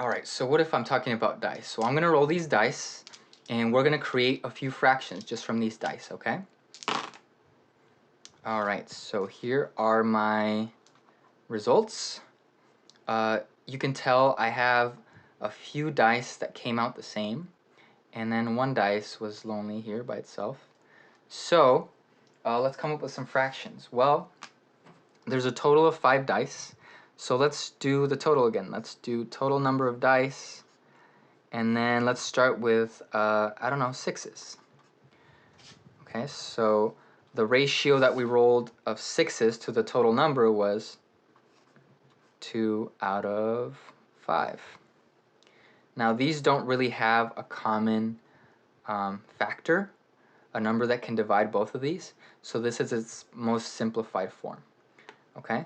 Alright, so what if I'm talking about dice? So I'm going to roll these dice, and we're going to create a few fractions just from these dice, okay? Alright, so here are my results. You can tell I have a few dice that came out the same, and then one dice was lonely here by itself. So let's come up with some fractions. Well, there's a total of 5 dice, so let's do the total again. Let's do total number of dice, and then let's start with, I don't know, 6s. Okay, so the ratio that we rolled of 6s to the total number was 2 out of 5. Now these don't really have a common factor, a number that can divide both of these, so this is its most simplified form. Okay,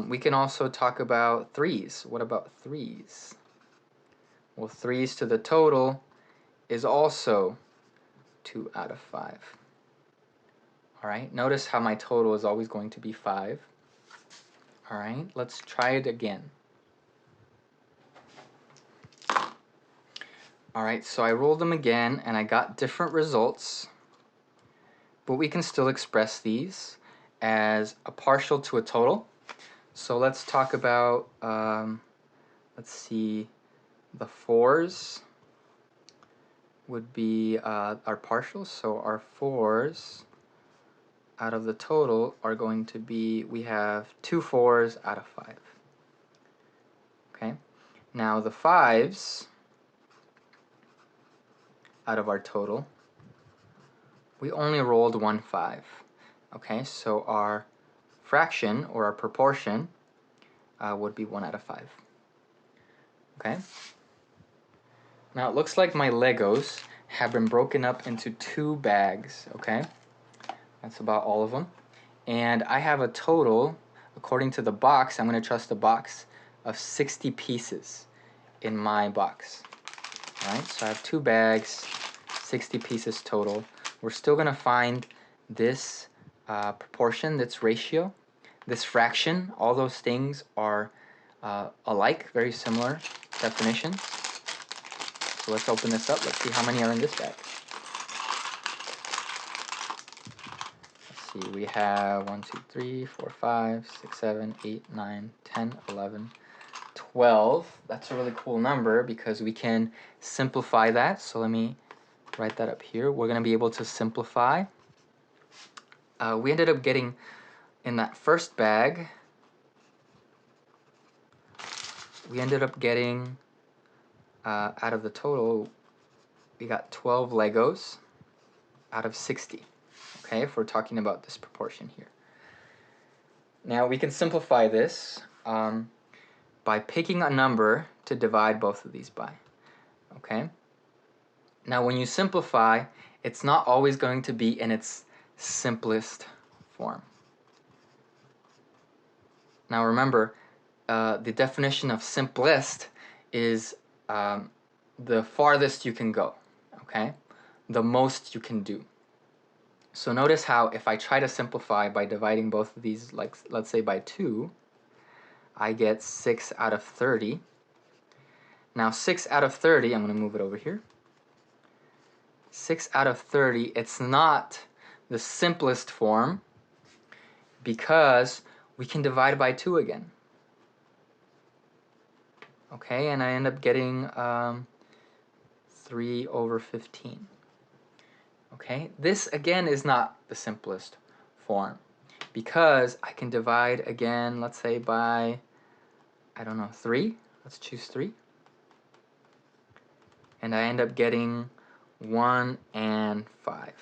we can also talk about 3s. What about 3s? Well, 3s to the total is also 2 out of 5. Alright, notice how my total is always going to be 5. Alright, let's try it again. Alright, so I rolled them again and I got different results, but we can still express these as a partial to a total. So let's talk about, let's see, the 4s would be our partials. So our 4s out of the total are going to be, we have 2 4s out of 5. Okay, now the 5s out of our total, we only rolled 1 5. Okay, so our fraction or our proportion would be 1 out of 5. Okay, now it looks like my Legos have been broken up into 2 bags. Okay, that's about all of them, and I have a total, according to the box, I'm going to trust the box, of 60 pieces in my box. Alright, so I have 2 bags, 60 pieces total. We're still going to find this proportion, this ratio, this fraction. All those things are alike, very similar definitions. So let's open this up. Let's see how many are in this bag. Let's see, we have 1, 2, 3, 4, 5, 6, 7, 8, 9, 10, 11, 12. That's a really cool number because we can simplify that. So let me write that up here. We're going to be able to simplify. We ended up getting, in that first bag, we ended up getting, out of the total, we got 12 Legos out of 60. Okay, if we're talking about this proportion here. Now we can simplify this by picking a number to divide both of these by. Okay, now when you simplify, it's not always going to be in its simplest form. Now remember, the definition of simplest is the farthest you can go, okay? The most you can do. So notice how if I try to simplify by dividing both of these, like let's say by 2, I get 6 out of 30. Now 6 out of 30, I'm going to move it over here. 6 out of 30, it's not the simplest form because we can divide by 2 again. Okay, and I end up getting 3 over 15. Okay, this again is not the simplest form because I can divide again, let's say by, I don't know, 3. Let's choose 3. And I end up getting 1 and 5.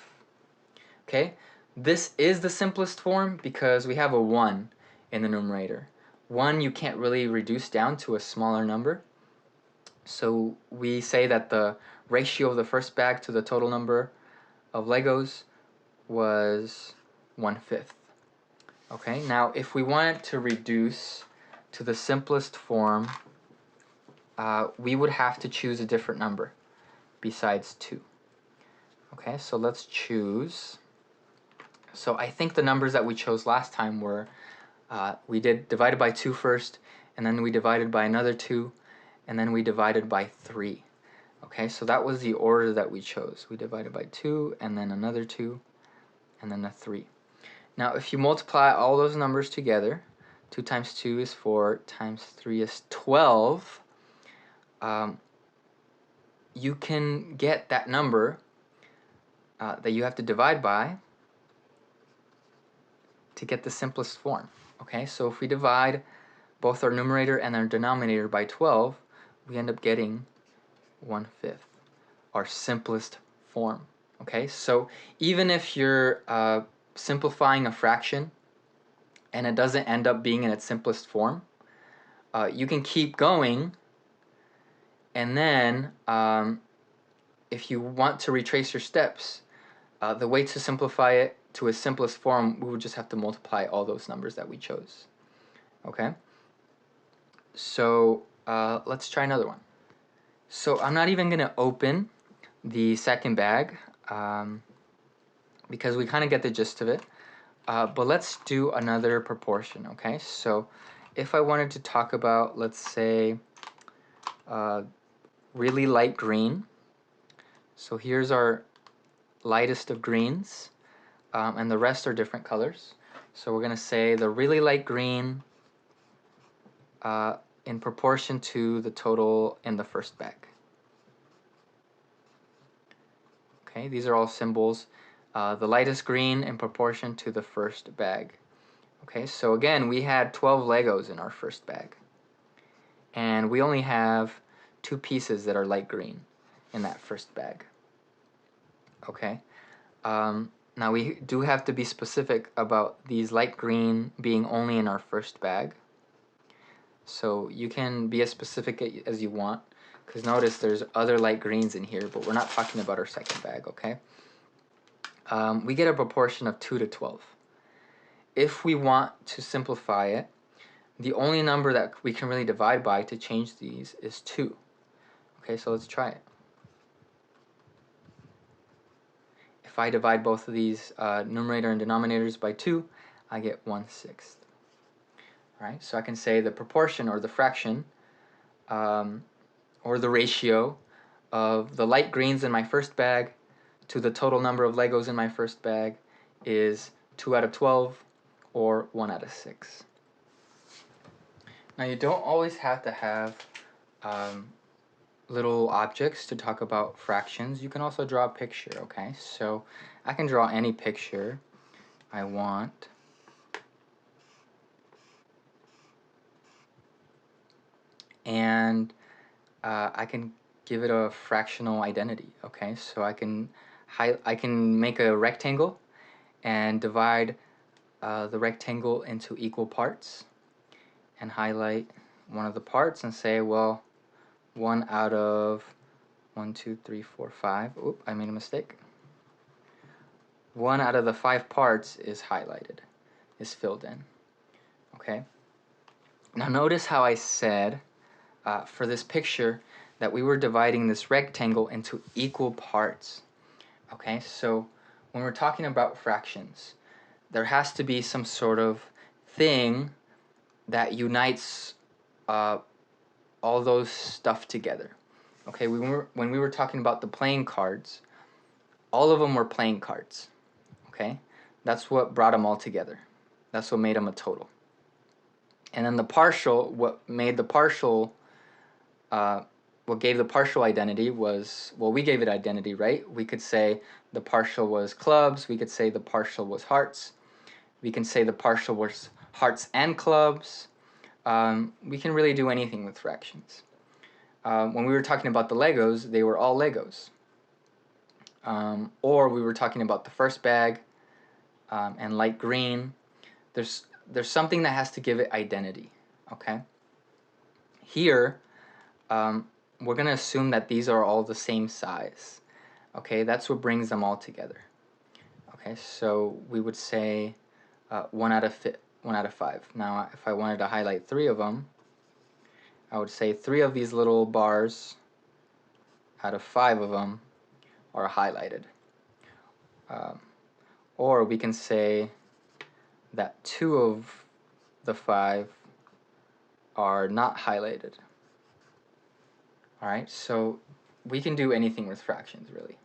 Okay, this is the simplest form because we have a 1 in the numerator. 1 you can't really reduce down to a smaller number. So we say that the ratio of the first bag to the total number of Legos was 1/5. Okay, now if we wanted to reduce to the simplest form, we would have to choose a different number besides 2. Okay, so let's choose. So I think the numbers that we chose last time were, we did divided by 2 first, and then we divided by another 2, and then we divided by 3. Okay, so that was the order that we chose. We divided by 2, and then another 2, and then a 3. Now if you multiply all those numbers together, 2 times 2 is 4, times 3 is 12, you can get that number that you have to divide by to get the simplest form. Okay, so if we divide both our numerator and our denominator by 12, we end up getting 1/5, our simplest form. Okay, so even if you're simplifying a fraction and it doesn't end up being in its simplest form, you can keep going, and then if you want to retrace your steps, the way to simplify it to its simplest form, we would just have to multiply all those numbers that we chose. Okay, so let's try another one. So I'm not even going to open the second bag because we kind of get the gist of it. But let's do another proportion, okay? So if I wanted to talk about, let's say, really light green. So here's our lightest of greens, and the rest are different colors. So we're going to say the really light green in proportion to the total in the first bag. Okay, these are all symbols. The lightest green in proportion to the first bag. Okay, so again, we had 12 Legos in our first bag. And we only have 2 pieces that are light green in that first bag. Okay, now we do have to be specific about these light green being only in our first bag. So you can be as specific as you want, because notice there's other light greens in here, but we're not talking about our second bag, okay? We get a proportion of 2 to 12. If we want to simplify it, the only number that we can really divide by to change these is 2. Okay, so let's try it. If I divide both of these numerator and denominators by 2, I get 1/6. Right, so I can say the proportion or the fraction or the ratio of the light greens in my first bag to the total number of Legos in my first bag is 2 out of 12 or 1 out of 6. Now you don't always have to have little objects to talk about fractions. You can also draw a picture, okay? So I can draw any picture I want. And I can give it a fractional identity, okay? So I can make a rectangle and divide the rectangle into equal parts and highlight one of the parts and say, well, 1 out of 1, 2, 3, 4, 5. Oop, I made a mistake. 1 out of the 5 parts is highlighted, is filled in. Okay. Now notice how I said for this picture that we were dividing this rectangle into equal parts. Okay, so when we're talking about fractions, there has to be some sort of thing that unites all those stuff together. Okay, when we were talking about the playing cards, all of them were playing cards. Okay, that's what brought them all together. That's what made them a total. And then the partial, what gave the partial identity was, well, we gave it identity, right? We could say the partial was clubs. We could say the partial was hearts. We can say the partial was hearts and clubs. We can really do anything with fractions. When we were talking about the Legos, they were all Legos. Or we were talking about the first bag and light green. There's something that has to give it identity, okay? Here, we're going to assume that these are all the same size, okay? That's what brings them all together, okay? So we would say 1 out of 5. Now, if I wanted to highlight 3 of them, I would say 3 of these little bars out of 5 of them are highlighted. Or we can say that 2 of the 5 are not highlighted. Alright, so we can do anything with fractions, really.